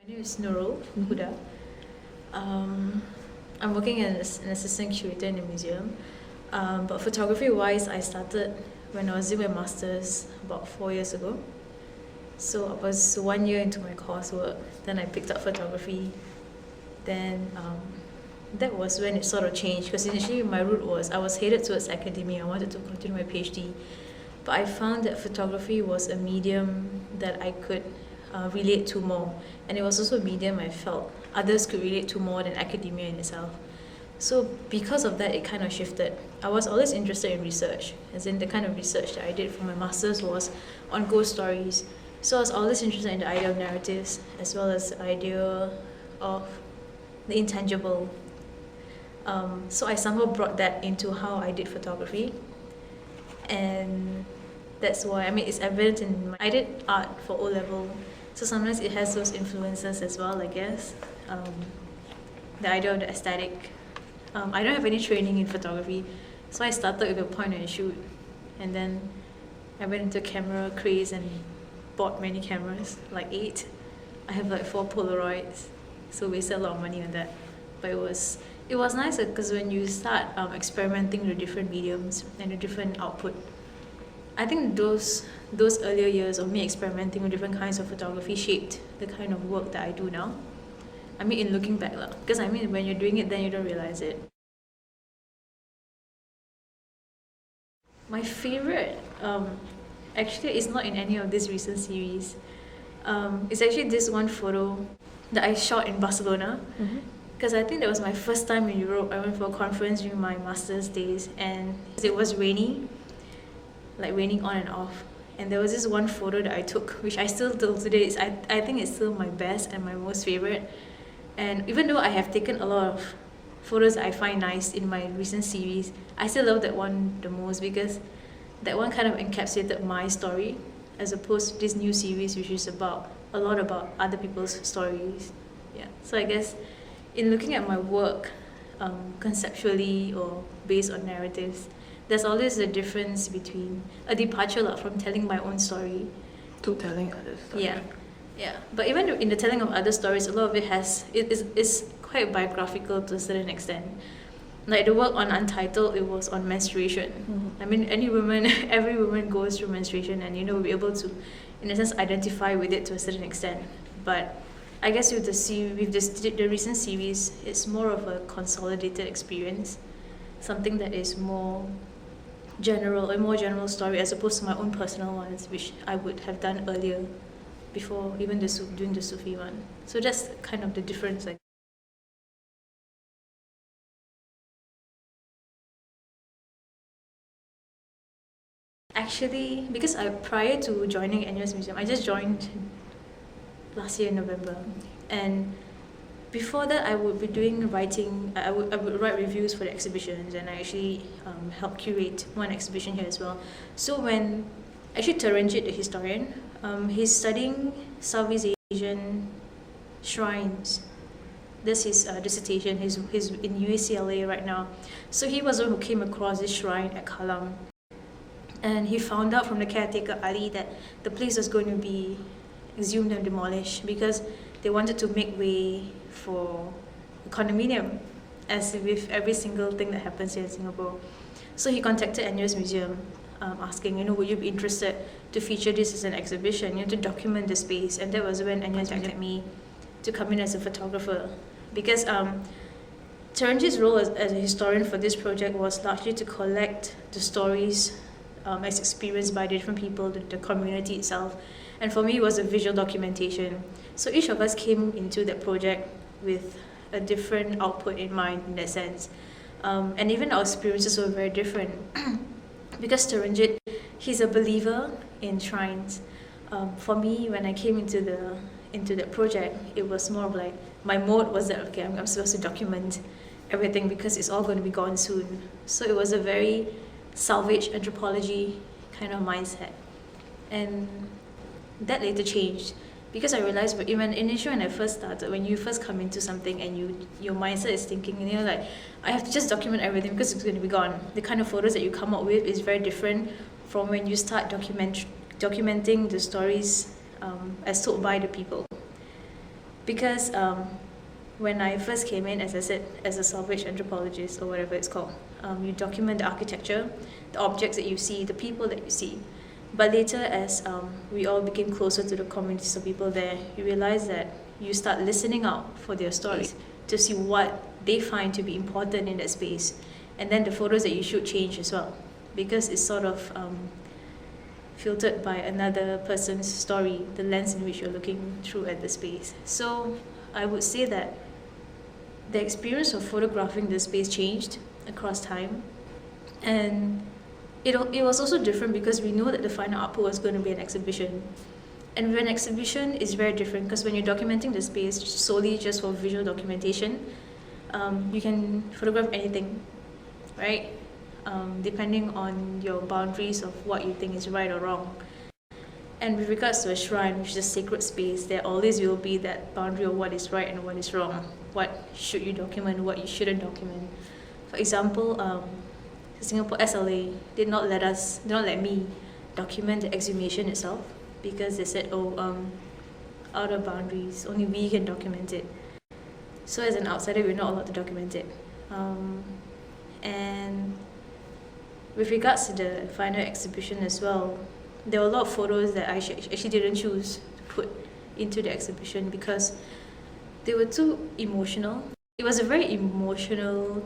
My name is Nurul Huda. I'm working as an assistant curator in the museum. But photography-wise, I started when I was doing my master's about 4 years ago. So I was 1 year into my coursework, then I picked up photography. Then that was when it sort of changed, because initially my route was, I was headed towards academia. I wanted to continue my PhD. But I found that photography was a medium that I could relate to more. And it was also a medium I felt others could relate to more than academia in itself. So because of that, it kind of shifted. I was always interested in research, as in the kind of research that I did for my master's was on ghost stories. So I was always interested in the idea of narratives, as well as the idea of the intangible. So I somehow brought that into how I did photography. And that's why, it's evident in I did art for O-level, so sometimes it has those influences as well, I guess. The idea of the aesthetic. I don't have any training in photography, so I started with a point and shoot, and then I went into camera craze and bought many cameras, like 8. I have like 4 Polaroids, so wasted a lot of money on that. But it was nice because when you start experimenting with different mediums and the different output, I think those earlier years of me experimenting with different kinds of photography shaped the kind of work that I do now. In looking back, because when you're doing it, then you don't realize it. My favorite, actually, is not in any of this recent series. It's actually this one photo that I shot in Barcelona. Because I think that was my first time in Europe. I went for a conference during my master's days, and it was rainy, like raining on and off. And there was this one photo that I took, which I still till today, I think it's still my best and my most favorite. And even though I have taken a lot of photos I find nice in my recent series, I still love that one the most, because that one kind of encapsulated my story, as opposed to this new series, which is a lot about other people's stories. Yeah. So I guess in looking at my work conceptually or based on narratives, there's always a difference between a departure from telling my own story to telling others. Yeah. But even in the telling of other stories, a lot of it is quite biographical to a certain extent. Like the work on Untitled, it was on menstruation. Every woman goes through menstruation, and we'll be able to, in a sense, identify with it to a certain extent. But I guess with the recent series, it's more of a consolidated experience, something that is more general story, as opposed to my own personal ones, which I would have done earlier, before even doing the Sufi one. So that's kind of the difference. Actually, because prior to joining NUS Museum, I just joined last year in November, and before that I would be doing writing. I would write reviews for the exhibitions, and I actually helped curate one exhibition here as well. So when Taranjit, the historian, he's studying Southeast Asian shrines. That's his dissertation. He's in UCLA right now. So he was the one who came across this shrine at Kallang, and he found out from the caretaker Ali that the place was going to be exhumed and demolished because they wanted to make way for a condominium, as with every single thing that happens here in Singapore. So he contacted NUS Museum, asking, would you be interested to feature this as an exhibition, to document the space. And that was when NUS contacted me to come in as a photographer, because Taranjit's role as a historian for this project was largely to collect the stories as experienced by different people, the community itself. And for me, it was a visual documentation. So each of us came into that project with a different output in mind, in that sense. And even our experiences were very different. Because Taranjit, he's a believer in shrines. For me, when I came into that project, it was more of like, my mode was that, okay, I'm supposed to document everything because it's all going to be gone soon. So it was a very salvage anthropology kind of mindset. And that later changed, because I realized, but even initially when I first started, when you first come into something and your mindset is thinking, like, I have to just document everything because it's going to be gone. The kind of photos that you come up with is very different from when you start documenting the stories as told by the people. Because when I first came in, as I said, as a salvage anthropologist or whatever it's called, you document the architecture, the objects that you see, the people that you see. But later, as we all became closer to the communities of people there, you realize that you start listening out for their stories to see what they find to be important in that space. And then the photos that you shoot change as well, because it's sort of filtered by another person's story, the lens in which you're looking through at the space. So I would say that the experience of photographing the space changed across time. And it was also different because we know that the final output was going to be an exhibition. And with an exhibition, it's very different because when you're documenting the space solely just for visual documentation, you can photograph anything, right? Depending on your boundaries of what you think is right or wrong. And with regards to a shrine, which is a sacred space, there always will be that boundary of what is right and what is wrong. What should you document, what you shouldn't document. For example, Singapore SLA did not let me document the exhumation itself because they said, out of boundaries, only we can document it. So as an outsider, we're not allowed to document it. And with regards to the final exhibition as well, there were a lot of photos that I actually didn't choose to put into the exhibition because they were too emotional. It was a very emotional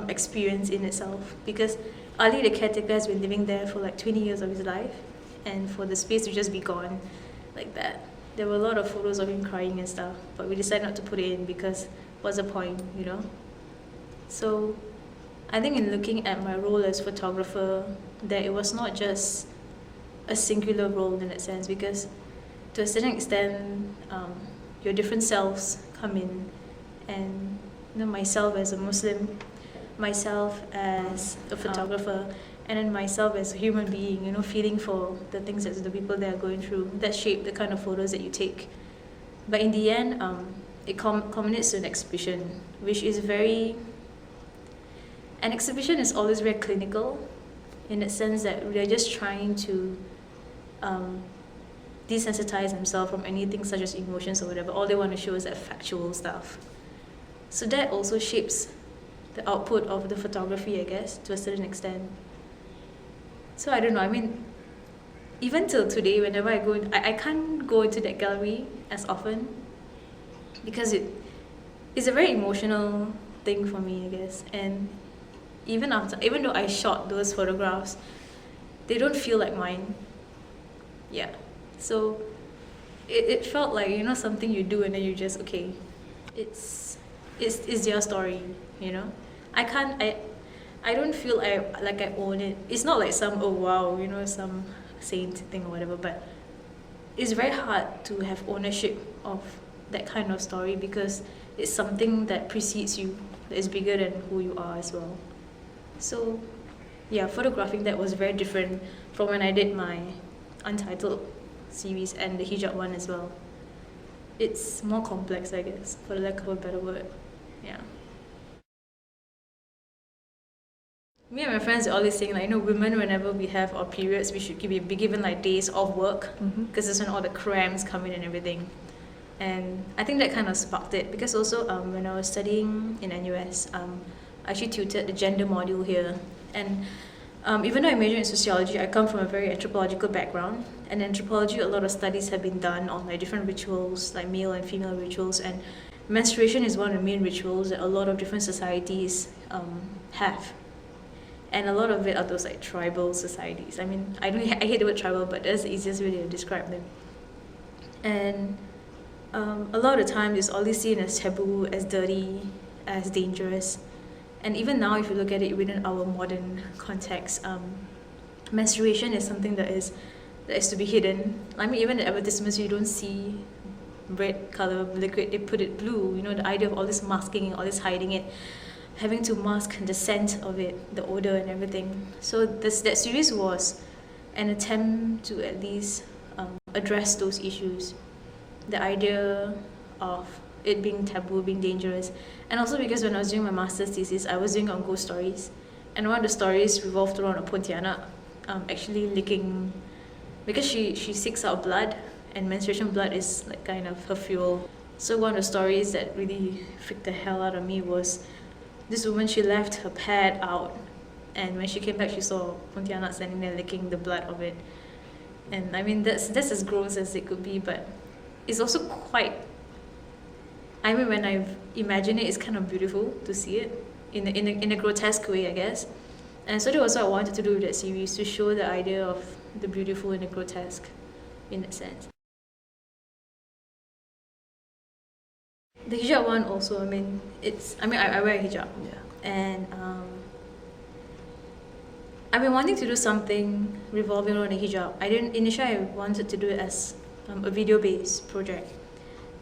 experience in itself because Ali, the caretaker, has been living there for like 20 years of his life, and for the space to just be gone like that. There were a lot of photos of him crying and stuff, but we decided not to put it in because what's the point, you know? So I think in looking at my role as photographer, that it was not just a singular role in that sense, because to a certain extent, your different selves come in, and myself as a Muslim, myself as a photographer, and then myself as a human being, feeling for the things that the people that are going through, that shape the kind of photos that you take. But in the end, it culminates to an exhibition, which is an exhibition is always very clinical, in the sense that we are just trying to desensitize themselves from anything such as emotions or whatever. All they want to show is that factual stuff. So that also shapes the output of the photography, I guess, to a certain extent. So I don't know, even till today, whenever I go in, I can't go into that gallery as often because it's a very emotional thing for me, I guess. And even though I shot those photographs, they don't feel like mine. Yeah. So it felt like, something you do and then you just, okay, it's your story, I don't feel like I own it. It's not like some, oh wow, some saint thing or whatever, but it's very hard to have ownership of that kind of story because it's something that precedes you, that is bigger than who you are as well. So yeah, photographing that was very different from when I did my Untitled series and the hijab one as well. It's more complex, I guess, for the lack of a better word. Yeah. Me and my friends are always saying, women, whenever we have our periods, we should be given days off work because that's when all the cramps come in and everything. And I think that kind of sparked it because also when I was studying in NUS, I actually tutored the gender module here. And even though I majored in sociology, I come from a very anthropological background. And in anthropology, a lot of studies have been done on different rituals, like male and female rituals. And menstruation is one of the main rituals that a lot of different societies have. And a lot of it are those tribal societies. I hate the word tribal, but that's the easiest way to describe them. And a lot of the time, it's always seen as taboo, as dirty, as dangerous. And even now, if you look at it within our modern context, menstruation is something that is to be hidden. Even in advertisements, you don't see red color liquid, they put it blue. The idea of all this masking, all this hiding it, having to mask the scent of it, the odor and everything. So that series was an attempt to at least address those issues. The idea of it being taboo, being dangerous. And also because when I was doing my master's thesis, I was doing on ghost stories. And one of the stories revolved around a Pontianak actually licking, because she seeks out blood, and menstruation blood is kind of her fuel. So one of the stories that really freaked the hell out of me was this woman, she left her pad out, and when she came back she saw Pontianak standing there licking the blood of it. And I mean that's as gross as it could be, but it's also quite, I mean when I imagine it, it's kind of beautiful to see it in a grotesque way, I guess. And so that was what I wanted to do with that series, to show the idea of the beautiful and the grotesque in that sense. The hijab one also, I mean, I wear a hijab. Yeah. And I've been wanting to do something revolving around a hijab. Initially I wanted to do it as a video-based project,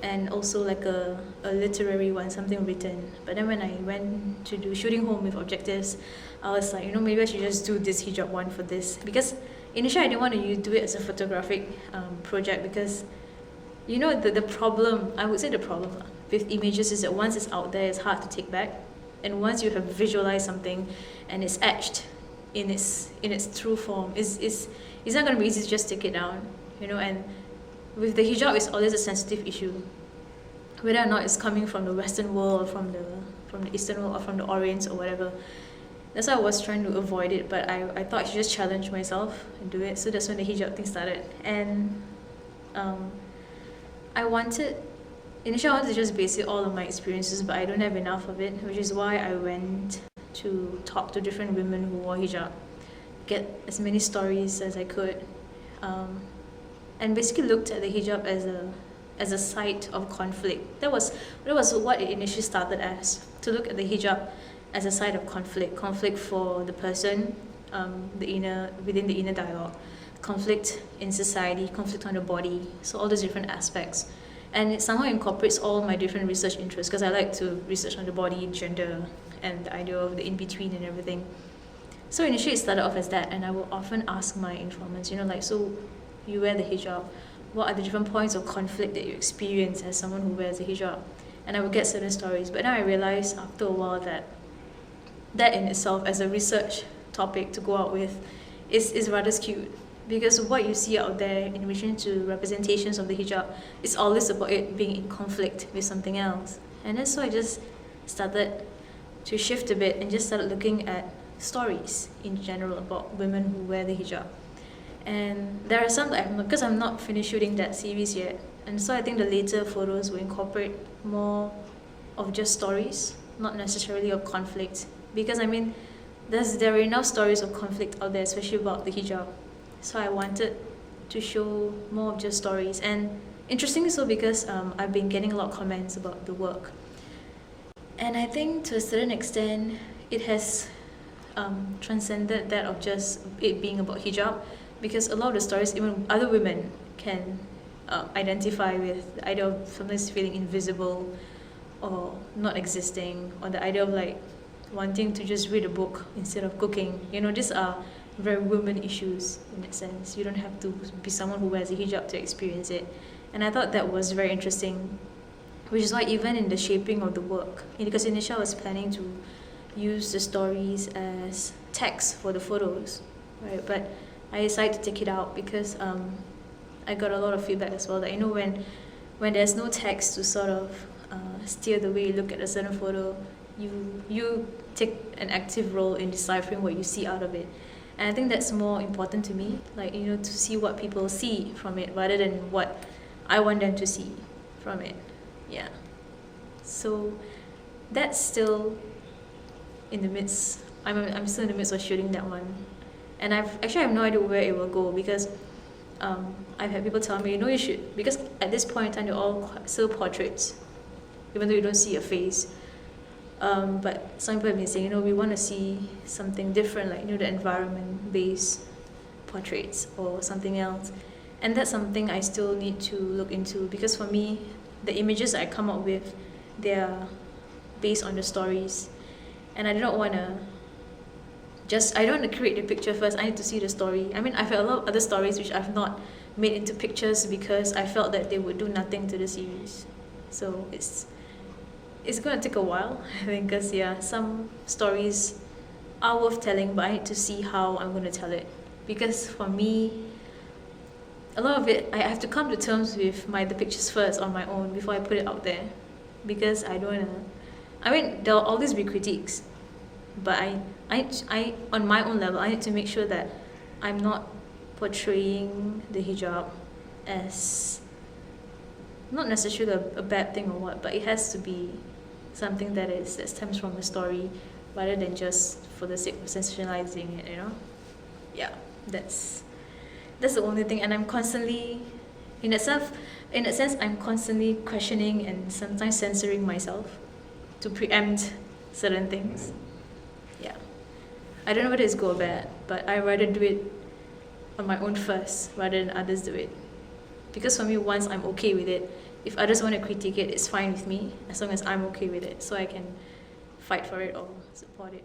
and also like a literary one, something written. But then when I went to do shooting home with objectives, I was like, maybe I should just do this hijab one for this. Because initially I didn't want to do it as a photographic project, because the problem, I would say the problem with images is that once it's out there, it's hard to take back. And once you have visualized something and it's etched in its true form, it's not going to be easy to just take it down, and with the hijab, it's always a sensitive issue, whether or not it's coming from the Western world or from the Eastern world or from the Orient or whatever. That's why I was trying to avoid it, but I thought I should just challenge myself and do it. So that's when the hijab thing started. And initially I wanted to just base it all on my experiences, but I don't have enough of it, which is why I went to talk to different women who wore hijab, get as many stories as I could, and basically looked at the hijab as a site of conflict. That was what it initially started as, to look at the hijab as a site of conflict for the person, within the inner dialogue, conflict in society, conflict on the body, so all those different aspects. And it somehow incorporates all my different research interests, because I like to research on the body, gender, and the idea of the in-between and everything. So initially it started off as that, and I will often ask my informants, so you wear the hijab, what are the different points of conflict that you experience as someone who wears a hijab? And I would get certain stories, but then I realized after a while that in itself, as a research topic to go out with, is rather skewed. Because what you see out there in relation to representations of the hijab, it's always about it being in conflict with something else. And then so I just started to shift a bit and just started looking at stories in general about women who wear the hijab. And there are some that because I'm not finished shooting that series yet, and so I think the later photos will incorporate more of just stories, not necessarily of conflict. Because there are enough stories of conflict out there, especially about the hijab. So I wanted to show more of just stories. And interestingly so, because I've been getting a lot of comments about the work. And I think to a certain extent, it has transcended that of just it being about hijab, because a lot of the stories, even other women can identify with the idea of sometimes feeling invisible or not existing, or the idea of like wanting to just read a book instead of cooking. These are very women issues in that sense. You don't have to be someone who wears a hijab to experience it. And I thought that was very interesting, which is why even in the shaping of the work, because initially I was planning to use the stories as text for the photos, right? But I decided to take it out because I got a lot of feedback as well that when there's no text to sort of steer the way you look at a certain photo, you take an active role in deciphering what you see out of it. And I think that's more important to me, to see what people see from it rather than what I want them to see from it. Yeah. So that's still in the midst. I'm still in the midst of shooting that one, and I have no idea where it will go, because I've had people tell me, you should, because at this point in time they're all still portraits, even though you don't see a face. But some people have been saying, we want to see something different, like the environment-based portraits or something else. And that's something I still need to look into, because for me, the images I come up with, they're based on the stories. And I don't want to create the picture first. I need to see the story. I've had a lot of other stories which I've not made into pictures because I felt that they would do nothing to the series. So it's going to take a while, I think, because some stories are worth telling, but I need to see how I'm going to tell it. Because for me, a lot of it, I have to come to terms with the pictures first on my own before I put it out there, because I don't wanna. I mean, there'll always be critiques, but I on my own level, I need to make sure that I'm not portraying the hijab as not necessarily a bad thing or what, but it has to be something that stems from a story, rather than just for the sake of sensationalizing it. Yeah, that's the only thing. And I'm constantly, in that sense, I'm constantly questioning and sometimes censoring myself to preempt certain things. Yeah, I don't know whether it's good or bad, but I rather do it on my own first rather than others do it. Because for me, once I'm okay with it, if others want to critique it, it's fine with me, as long as I'm okay with it, so I can fight for it or support it.